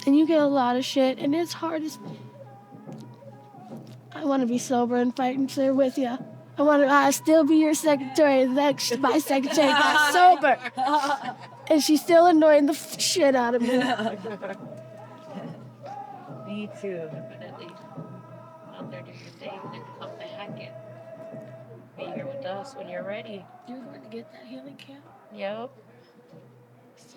and you get a lot of shit, and it's hard as... I want to be sober and fight and there with you. I want to still be your secretary. My secretary got sober. And she's still annoying the shit out of me. Me too, definitely. Out there, do your thing, then come back and be here with us when you're ready. You're going to get that healing camp? Yep. It's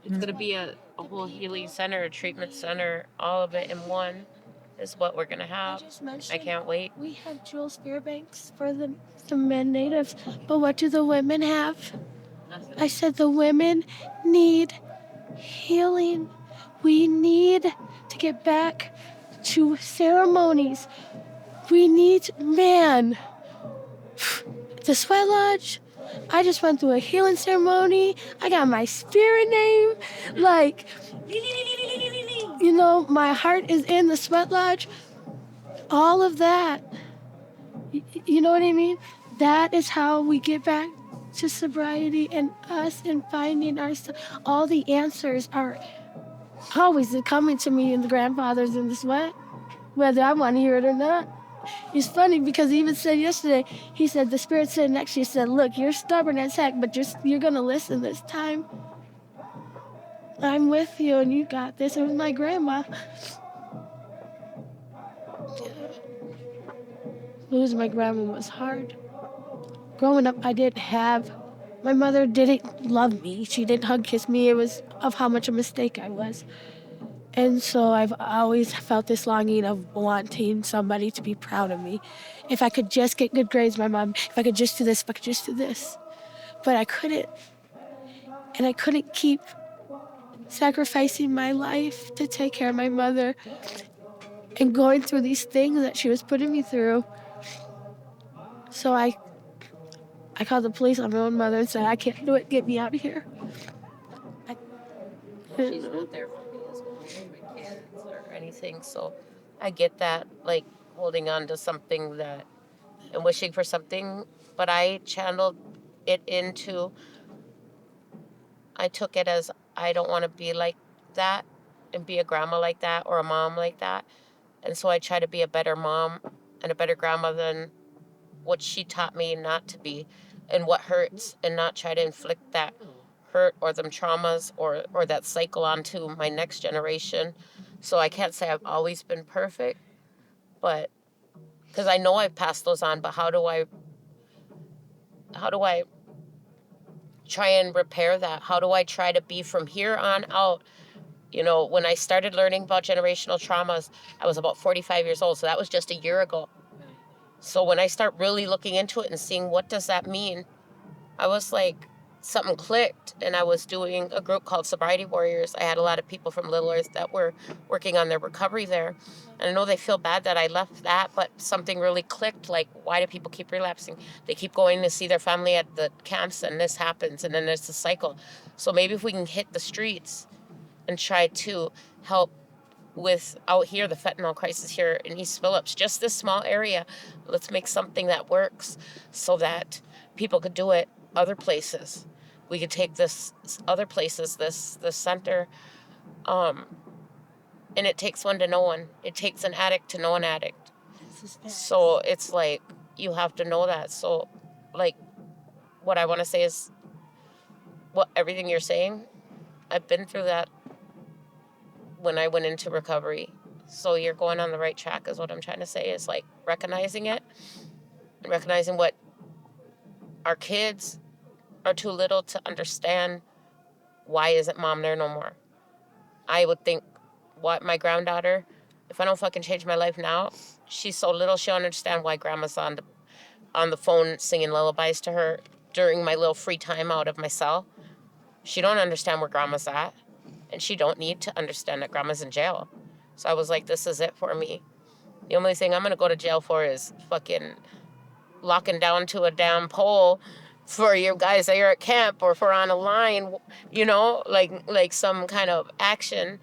going to be a whole healing center, a treatment center, all of it in one is what we're going to have. I can't wait. We have jewel spear banks for the men natives, but what do the women have? Nothing. I said the women need healing. We need to get back to ceremonies. We need, man, the sweat lodge. I just went through a healing ceremony. I got my spirit name. Like, you know, my heart is in the sweat lodge. All of that. You know what I mean? That is how we get back to sobriety and us and finding ourselves. All the answers are always coming to me and the grandfathers in the sweat, whether I want to hear it or not. It's funny because he even said yesterday, he said, the spirit sitting next to you said, look, you're stubborn as heck, but you're going to listen this time. I'm with you and you got this. It was my grandma. Losing my grandma was hard. Growing up, my mother didn't love me. She didn't hug, kiss me. It was of how much a mistake I was. And so I've always felt this longing of wanting somebody to be proud of me. If I could just get good grades, my mom, if I could just do this, if I could just do this. But I couldn't. And I couldn't keep sacrificing my life to take care of my mother and going through these things that she was putting me through. So I called the police on my own mother and said, I can't do it, get me out of here. She's not there for me as well, or my kids or anything, so I get that, like holding on to something that and wishing for something, but I channeled it into, I took it as I don't want to be like that and be a grandma like that or a mom like that. And so I try to be a better mom and a better grandma than what she taught me not to be and what hurts, and not try to inflict that hurt or them traumas or that cycle onto my next generation. So I can't say I've always been perfect, but because I know I've passed those on, but how do I try and repair that? How do I try to be from here on out? You know, when I started learning about generational traumas, I was about 45 years old, so that was just a year ago. So when I start really looking into it and seeing what does that mean, I was like, something clicked, and I was doing a group called Sobriety Warriors. I had a lot of people from Little Earth that were working on their recovery there. And I know they feel bad that I left that, but something really clicked, like, why do people keep relapsing? They keep going to see their family at the camps, and this happens, and then there's the cycle. So maybe if we can hit the streets and try to help with out here, the fentanyl crisis here in East Phillips, just this small area, let's make something that works so that people could do it other places. We could take this other places, this center, and it takes one to know one. It takes an addict to know an addict. So it's like, you have to know that. So, like, what I want to say is, what everything you're saying, I've been through that when I went into recovery. So you're going on the right track is what I'm trying to say, is like recognizing it, recognizing what our kids are too little to understand. Why isn't mom there no more? I would think, what, my granddaughter, if I don't fucking change my life now, she's so little she don't understand why grandma's on the phone singing lullabies to her during my little free time out of my cell. She don't understand where grandma's at, and she don't need to understand that grandma's in jail. So I was like, this is it for me. The only thing I'm gonna go to jail for is fucking locking down to a damn pole for you guys that are at camp, or if we're on a line, you know, like some kind of action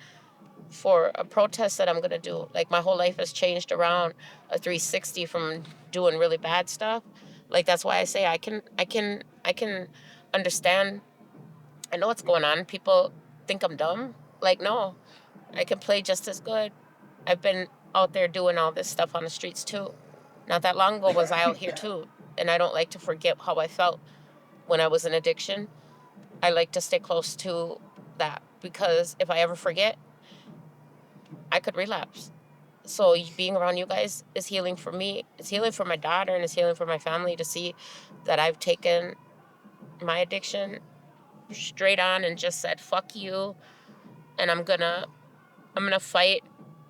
for a protest that I'm gonna do. Like, my whole life has changed around a 360 from doing really bad stuff. Like, that's why I say I can understand. I know what's going on. People think I'm dumb. Like, no. I can play just as good. I've been out there doing all this stuff on the streets too. Not that long ago was I out here too. And I don't like to forget how I felt when I was in addiction. I like to stay close to that because if I ever forget, I could relapse. So being around you guys is healing for me. It's healing for my daughter and it's healing for my family to see that I've taken my addiction straight on and just said fuck you, and I'm gonna fight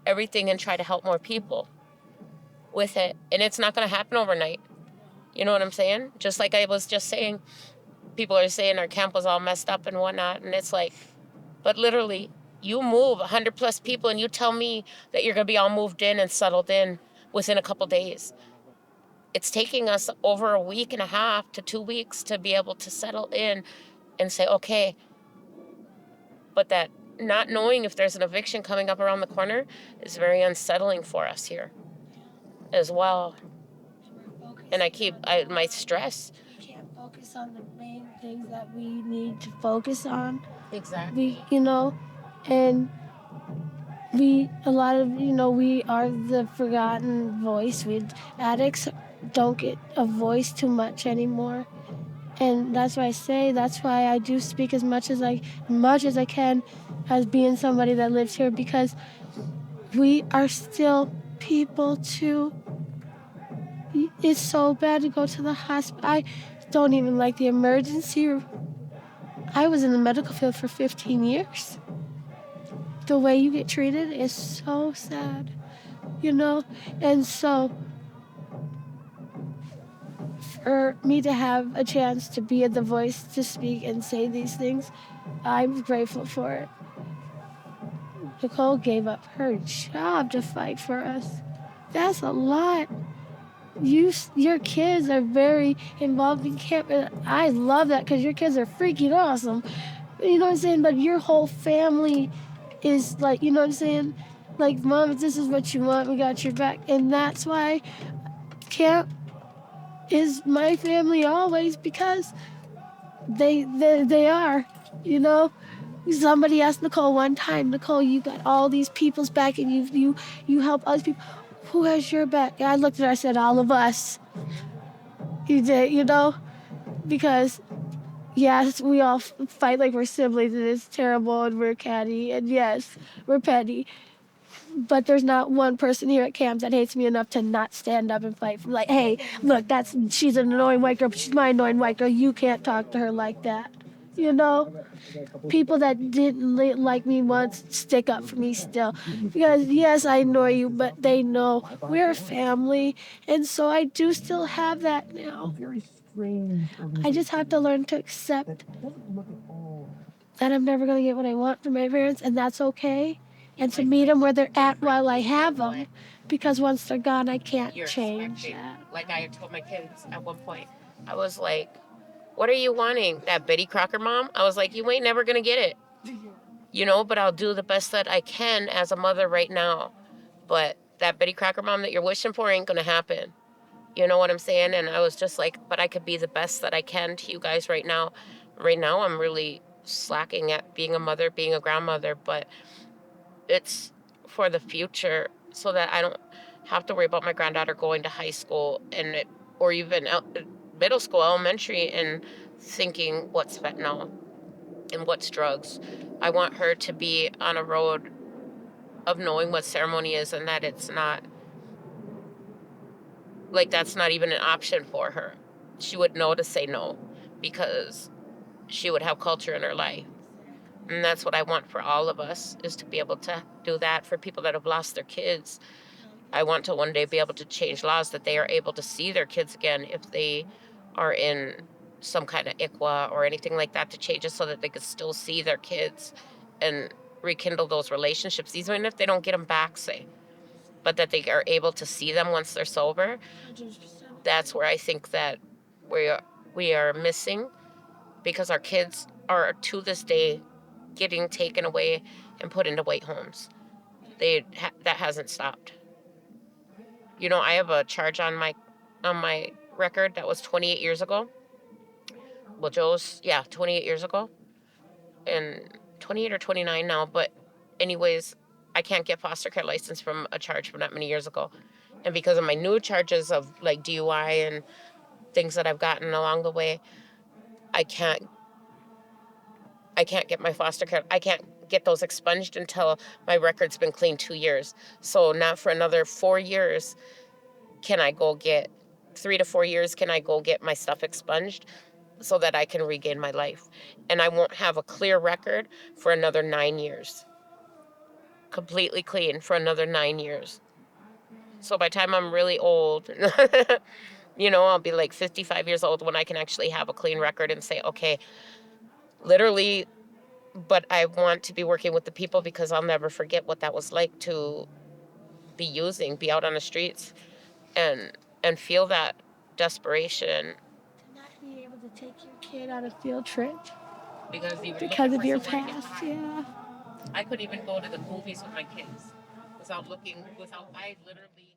everything and try to help more people with it. And it's not gonna happen overnight. You know what I'm saying? Just like I was just saying, people are saying our camp was all messed up and whatnot, and it's like, but literally, you move 100 plus people and you tell me that you're gonna be all moved in and settled in within a couple days. It's taking us over a week and a half to 2 weeks to be able to settle in and say, okay, but that not knowing if there's an eviction coming up around the corner is very unsettling for us here as well. And my stress. We can't focus on the main things that we need to focus on. Exactly. And we are the forgotten voice. Addicts don't get a voice too much anymore. And that's why I do speak as much as I can as being somebody that lives here, because we are still people too. It's so bad to go to the hospital. I don't even like the emergency room. I was in the medical field for 15 years. The way you get treated is so sad, And so for me to have a chance to be the voice to speak and say these things, I'm grateful for it. Nicole gave up her job to fight for us. That's a lot. Your kids are very involved in camp, and I love that because your kids are freaking awesome. You know what I'm saying? But your whole family is like, you know what I'm saying? Like, Mom, if this is what you want, we got your back. And that's why camp is my family always, because they are, you know? Somebody asked Nicole one time, Nicole, you got all these people's back and you help other people. Who has your back? And I looked at her, I said, all of us. You did, because yes, we all fight like we're siblings and it's terrible and we're catty and yes, we're petty. But there's not one person here at camp that hates me enough to not stand up and fight. Like, hey, look, she's an annoying white girl, but she's my annoying white girl. You can't talk to her like that. People that didn't like me once stick up for me still. Because, yes, I annoy you, but they know we're a family. And so I do still have that now. I just have to learn to accept that I'm never going to get what I want from my parents, and that's okay. And to meet them where they're at while I have them. Because once they're gone, I can't change that. Like I told my kids at one point, I was like, what are you wanting? That Betty Crocker mom? I was like, you ain't never going to get it. But I'll do the best that I can as a mother right now. But that Betty Crocker mom that you're wishing for ain't going to happen. You know what I'm saying? And I was just like, but I could be the best that I can to you guys right now. Right now, I'm really slacking at being a mother, being a grandmother, but it's for the future so that I don't have to worry about my granddaughter going to high school or even middle school, elementary, and thinking what's fentanyl and what's drugs. I want her to be on a road of knowing what ceremony is and that it's not, like, that's not even an option for her. She would know to say no because she would have culture in her life. And that's what I want for all of us, is to be able to do that for people that have lost their kids. I want to one day be able to change laws that they are able to see their kids again if they are in some kind of ICWA or anything like that, to change it so that they could still see their kids and rekindle those relationships, even if they don't get them back, say, but that they are able to see them once they're sober. That's where I think that we are missing, because our kids are to this day getting taken away and put into white homes. That hasn't stopped. I have a charge on my record that was 28 years ago. Well, 28 years ago, and 28 or 29 now. But anyways, I can't get foster care license from a charge from that many years ago. And because of my new charges of like DUI and things that I've gotten along the way, I can't get my foster care. I can't get those expunged until my record's been clean 2 years. So not for another 4 years can I go get 3 to 4 years can I go get my stuff expunged so that I can regain my life. And I won't have a clear record for another 9 years. Completely clean for another 9 years. So by the time I'm really old, I'll be like 55 years old when I can actually have a clean record and say, okay, literally, but I want to be working with the people because I'll never forget what that was like to be out on the streets and feel that desperation. To not be able to take your kid on a field trip Because of your past, yeah. I couldn't even go to the movies with my kids without I literally